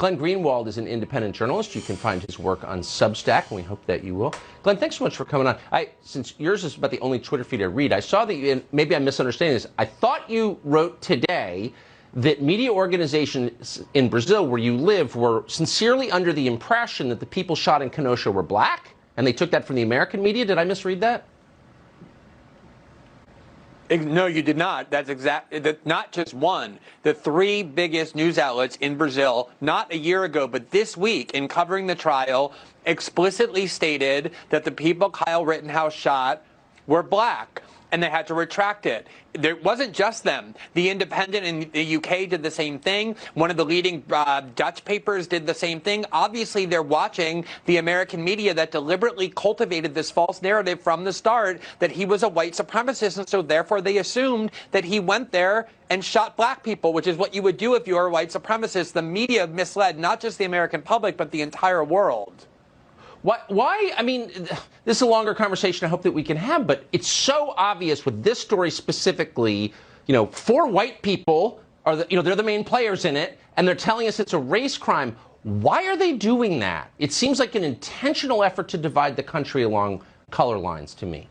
Glenn Greenwald is an independent journalist. You can find his work on Substack, and we hope that you will. Glenn, thanks so much for coming on. Since yours is about the only Twitter feed I read, I saw that you, maybe I'm misunderstanding this. I thought you wrote today that media organizations in Brazil where you live were sincerely under the impression that the people shot in Kenosha were black, and they took that from the American media. Did I misread that? No, you did not. That's not just one. The three biggest news outlets in Brazil, not a year ago, but this week, in covering the trial, explicitly stated that the people Kyle Rittenhouse shot were black, and they had to retract it. There wasn't just them. The Independent in the UK did the same thing. One of the leading Dutch papers did the same thing. Obviously, they're watching the American media that deliberately cultivated this false narrative from the start that he was a white supremacist, and so therefore they assumed that he went there and shot black people, which is what you would do if you were a white supremacist. The media misled not just the American public, but the entire world. Why? I mean, this is a longer conversation I hope that we can have, but it's so obvious with this story specifically, four white people are they're the main players in it, and they're telling us it's a race crime. Why are they doing that? It seems like an intentional effort to divide the country along color lines to me.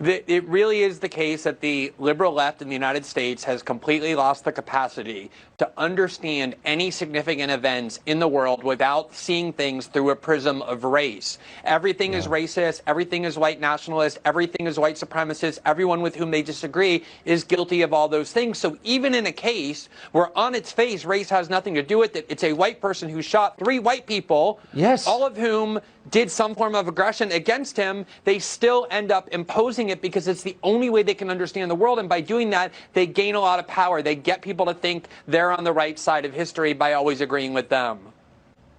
It really is the case that the liberal left in the United States has completely lost the capacity to understand any significant events in the world without seeing things through a prism of race. Everything is racist, everything is white nationalist, everything is white supremacist, everyone with whom they disagree is guilty of all those things. So even in a case where on its face race has nothing to do with it, it's a white person who shot three white people, all of whom did some form of aggression against him, they still end up imposing it because it's the only way they can understand the world. And by doing that, they gain a lot of power. They get people to think they're on the right side of history by always agreeing with them.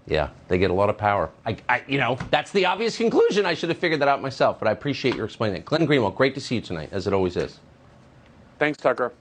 Yeah, they get a lot of power. That's the obvious conclusion. I should have figured that out myself, but I appreciate your explaining it. Glenn Greenwald, great to see you tonight, as it always is. Thanks, Tucker.